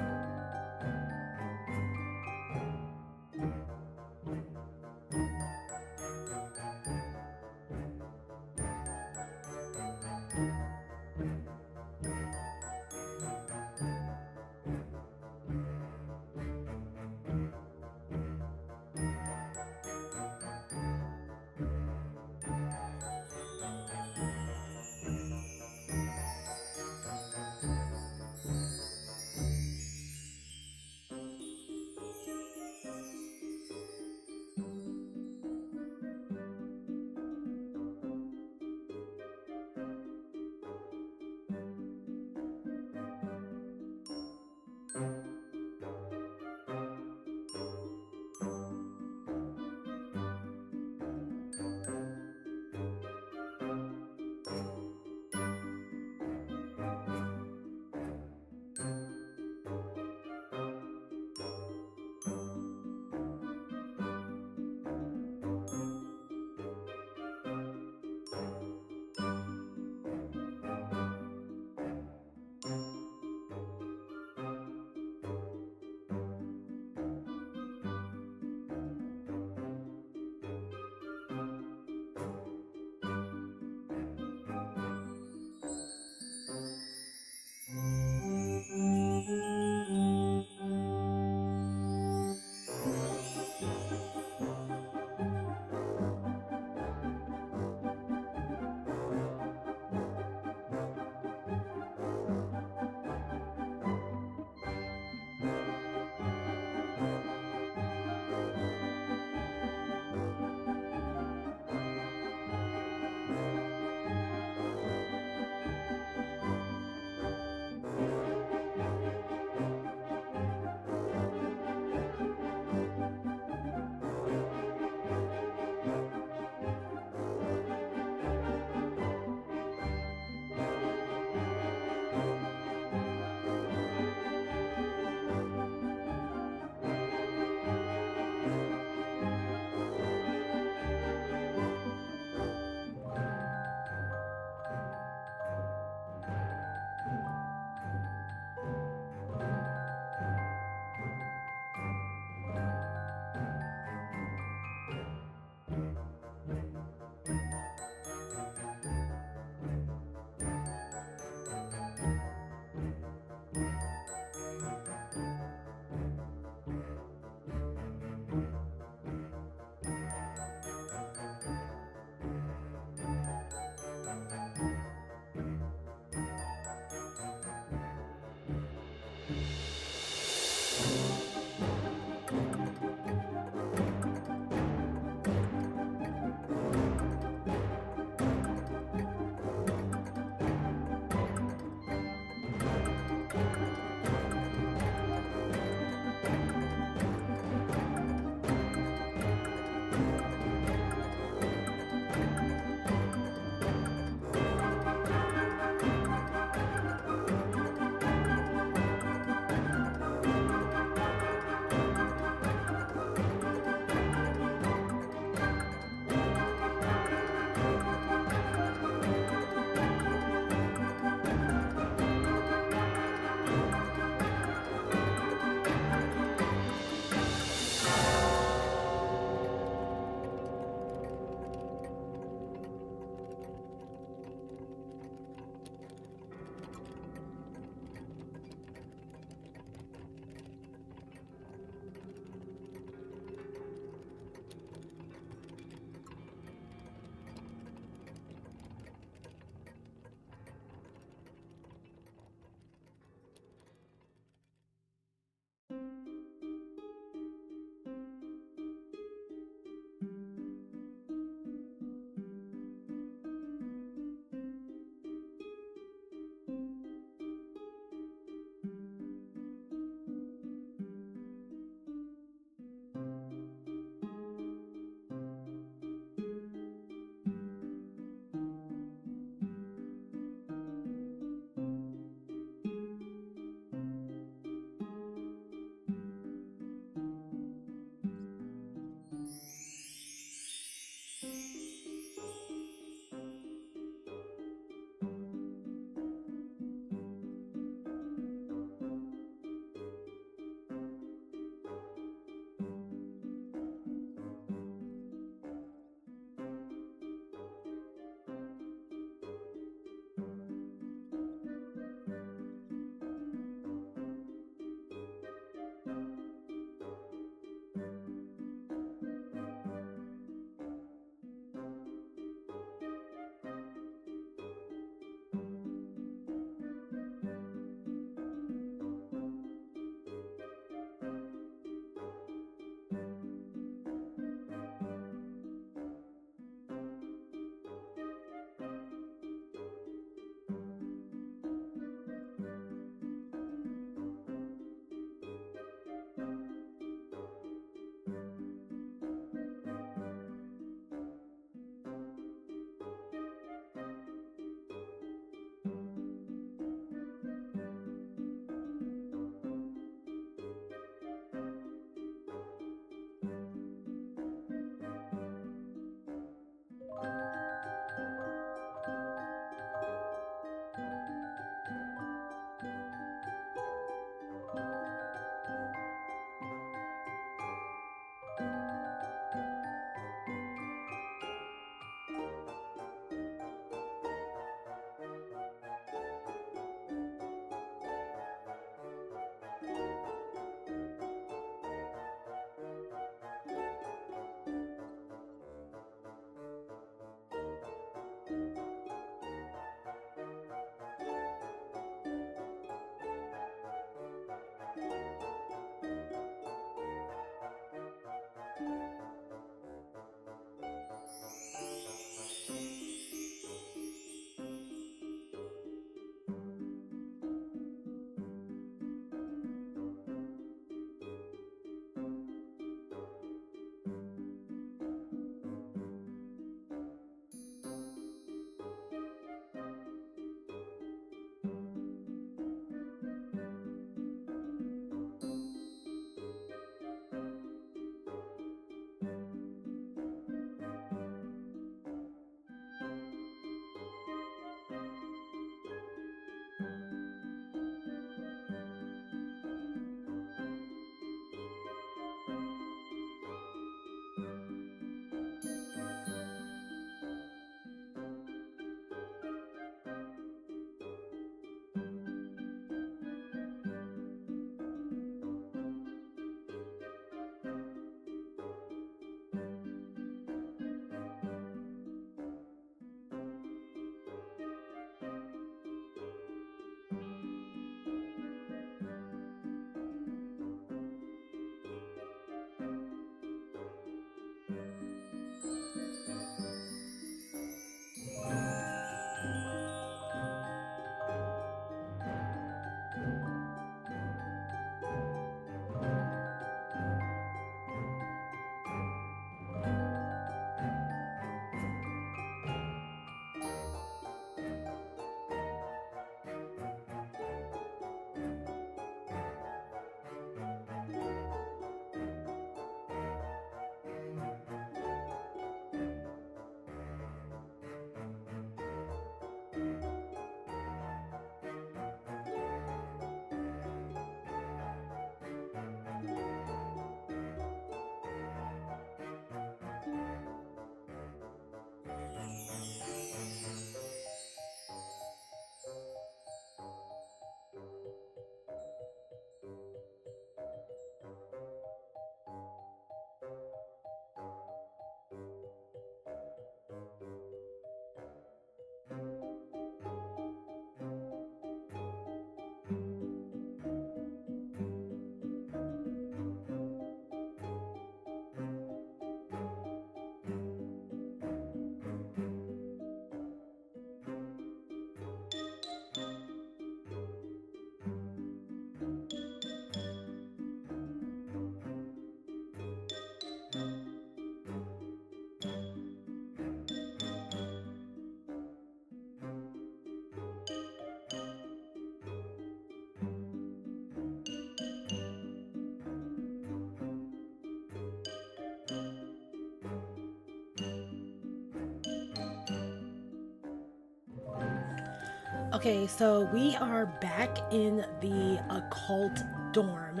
Okay, so we are back in the occult dorm,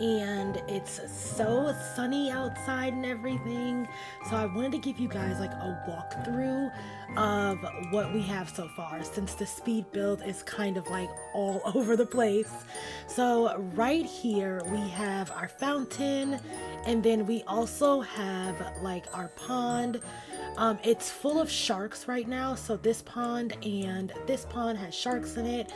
and it's so sunny outside and everything. So I wanted to give you guys like a walkthrough of what we have so far, since the speed build is kind of like all over the place. So right here we have our fountain, and then we also have like our pond. It's full of sharks right now, so this pond and this pond has sharks in it.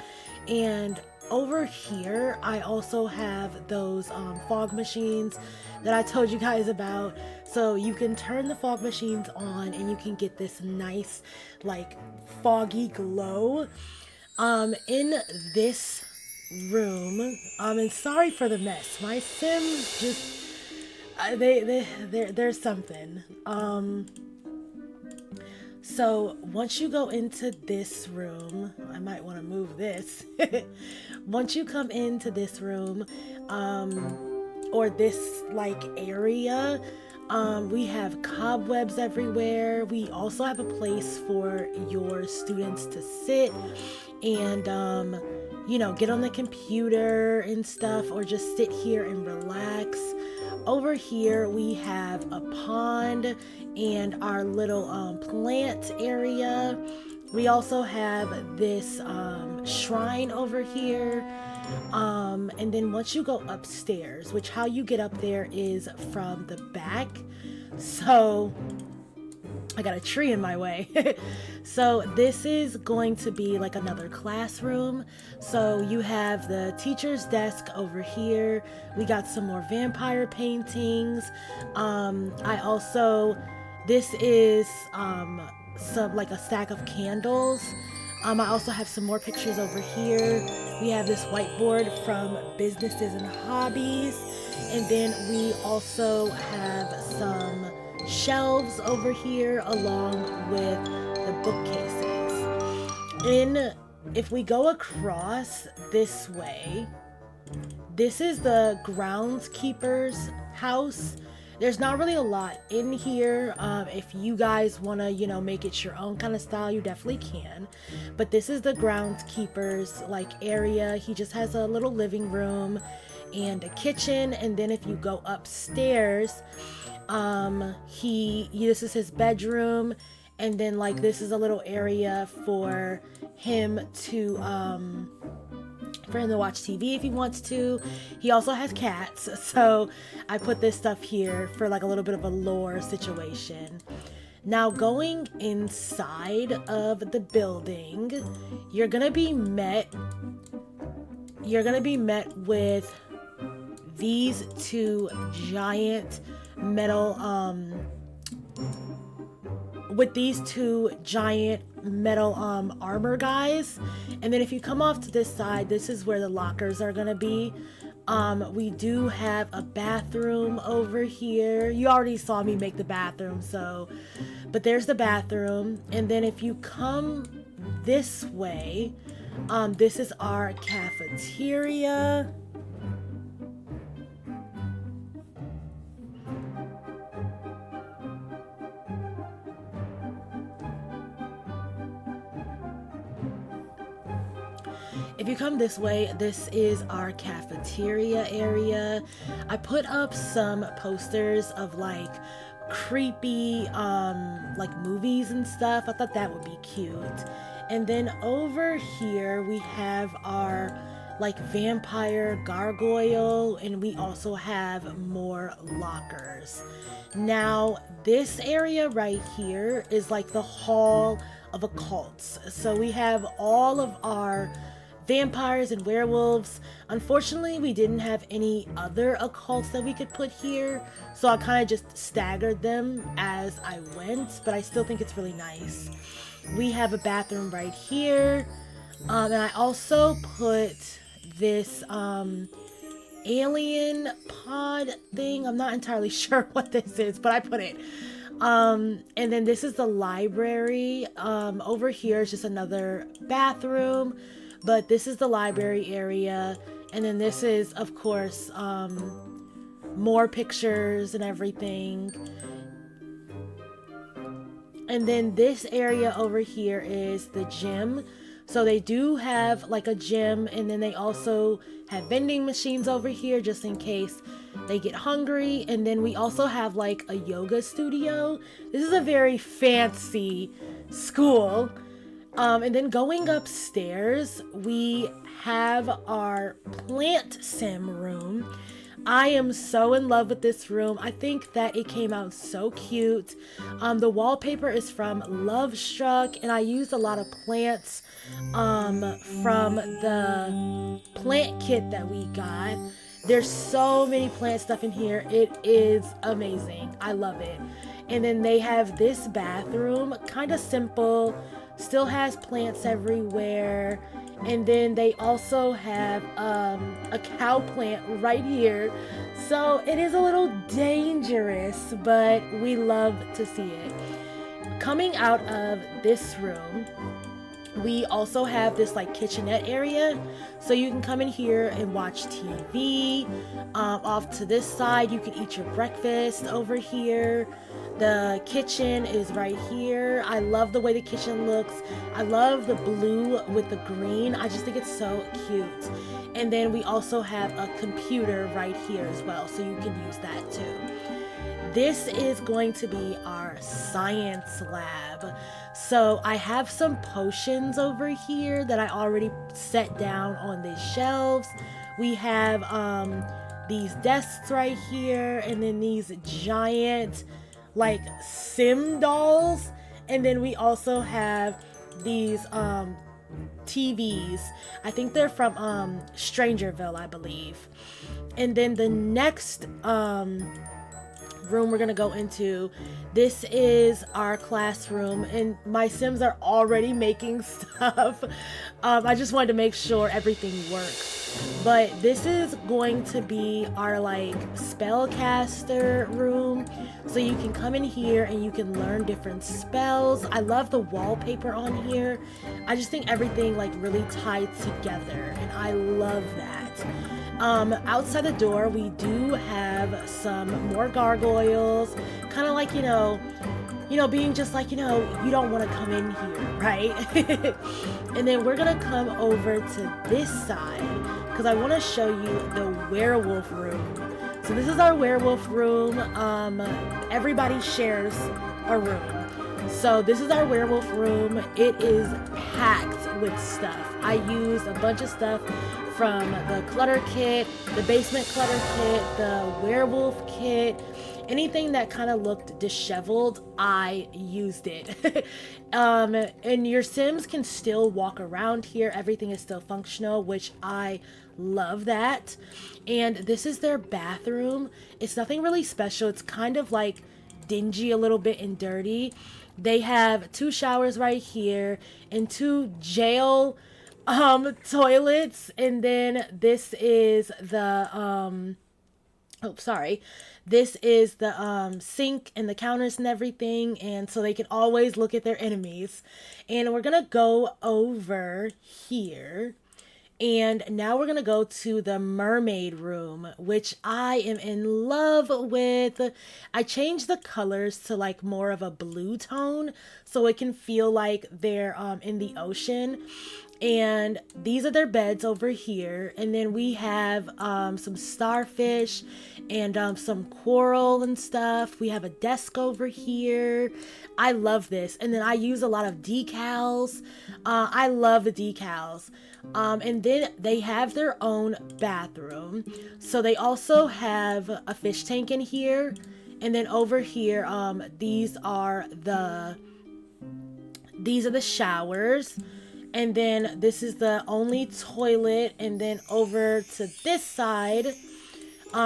And over here I also have those fog machines that I told you guys about. So you can turn the fog machines on and you can get this nice like foggy glow in this room. And sorry for the mess, my Sims just there's something. So once you go into this room, I might want to move this. Once you come into this room, or this like area, we have cobwebs everywhere. We also have a place for your students to sit and, you know, get on the computer and stuff, or just sit here and relax. Over here we have a pond and our little plant area. We also have this shrine over here. And then once you go upstairs, which how you get up there is from the back. So I got a tree in my way. So this is going to be like another classroom. So you have the teacher's desk over here. We got some more vampire paintings. This is some like a stack of candles. I also have some more pictures over here. We have this whiteboard from businesses and hobbies. And then we also have some shelves over here along with the bookcases. If we go across this way, this is the groundskeeper's house. There's not really a lot in here. If you guys want to, you know, make it your own kind of style, you definitely can. But this is the groundskeeper's like area. He just has a little living room and a kitchen. And then if you go upstairs, this is his bedroom, and then like this is a little area for him to watch TV if he wants to. He also has cats, so I put this stuff here for like a little bit of a lore situation. Now going inside of the building, you're gonna be met with these two giant metal armor guys. And then if you come off to this side, this is where the lockers are gonna be. We do have a bathroom over here. You already saw me make the bathroom, but there's the bathroom. And then if you come this way, this is our cafeteria. If you come this way, this is our cafeteria area. I put up some posters of like creepy like movies and stuff. I thought that would be cute. And then over here we have our like vampire gargoyle, and we also have more lockers. Now this area right here is like the hall of occults. So we have all of our vampires and werewolves. Unfortunately, we didn't have any other occults that we could put here, so I kind of just staggered them as I went, but I still think it's really nice. We have a bathroom right here, and I also put this alien pod thing. I'm not entirely sure what this is, but I put it. And then this is the library. Over here is just another bathroom, but this is the library area. And then this is, of course, more pictures and everything. And then this area over here is the gym. So they do have like a gym, and then they also have vending machines over here just in case they get hungry. And then we also have like a yoga studio. This is a very fancy school. And then going upstairs, we have our plant sim room. I am so in love with this room. I think that it came out so cute. The wallpaper is from Love Struck, and I used a lot of plants from the plant kit that we got. There's so many plant stuff in here. It is amazing. I love it. And then they have this bathroom, kind of simple, still has plants everywhere. And then they also have a cow plant right here. So it is a little dangerous, but we love to see it. Coming out of this room, we also have this like kitchenette area, so you can come in here and watch TV. Off to this side, you can eat your breakfast over here. The kitchen is right here. I love the way the kitchen looks. I love the blue with the green. I just think it's so cute. And then we also have a computer right here as well, so you can use that too. This is going to be our science lab. So I have some potions over here that I already set down on these shelves. We have these desks right here, and then these giant like sim dolls. And then we also have these TVs. I think they're from Strangerville, I believe. And then the next room we're gonna go into, this is our classroom, and my sims are already making stuff. I just wanted to make sure everything works. But this is going to be our like spellcaster room, so you can come in here and you can learn different spells. I love the wallpaper on here. I just think everything like really tied together, and I love that. Outside the door, we do have some more gargoyles, kind of like, you know, being just like, you don't want to come in here, right? And then we're gonna come over to this side because I want to show you the werewolf room. So this is our werewolf room. Everybody shares a room. So this is our werewolf room. It is packed with stuff. I used a bunch of stuff from the clutter kit, the basement clutter kit, the werewolf kit. Anything that kind of looked disheveled, I used it. And your sims can still walk around here. Everything is still functional, which I love that. And this is their bathroom. It's nothing really special. It's kind of like dingy a little bit and dirty. They have 2 showers right here and 2 jail toilets. And then this is the this is the sink and the counters and everything, and so they can always look at their enemies. And we're gonna go over here, and now we're gonna go to the mermaid room, which I am in love with. I changed the colors to like more of a blue tone so it can feel like they're in the ocean. And these are their beds over here. And then we have some starfish and some coral and stuff. We have a desk over here. I love this. And then I use a lot of decals. I love the decals. And then they have their own bathroom. So they also have a fish tank in here. And then over here, these are the showers. And then this is the only toilet. And then over to this side,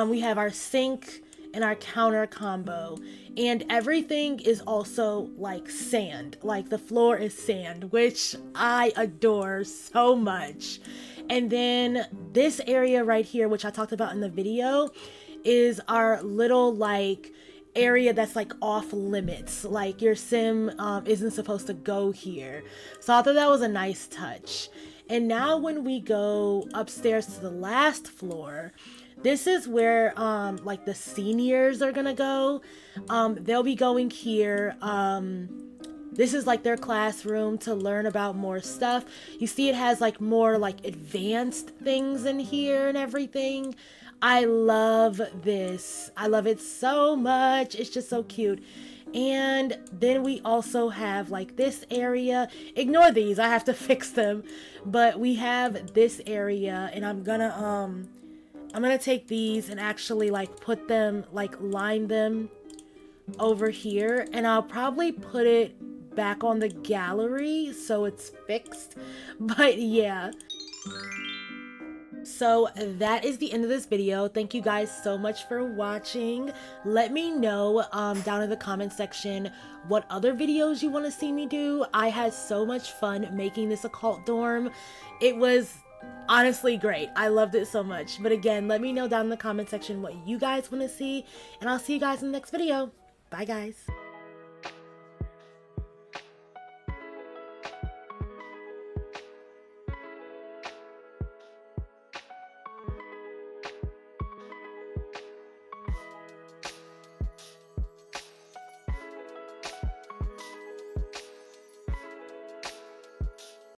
we have our sink and our counter combo. And everything is also like sand. Like the floor is sand, which I adore so much. And then this area right here, which I talked about in the video, is our little like area that's like off limits, like your sim isn't supposed to go here. So I thought that was a nice touch. And now when we go upstairs to the last floor, this is where like the seniors are gonna go. They'll be going here This is like their classroom to learn about more stuff. You see it has like more like advanced things in here and everything. I love this. I love it so much. It's just so cute. And then we also have like this area. Ignore these, I have to fix them. But we have this area, and I'm gonna take these and actually like put them, like line them over here, and I'll probably put it back on the gallery so it's fixed. But yeah. So that is the end of this video. Thank you guys so much for watching. Let me know down in the comment section what other videos you want to see me do. I had so much fun making this occult dorm. It was honestly great. I loved it so much. But again, let me know down in the comment section what you guys want to see, and I'll see you guys in the next video. Bye guys.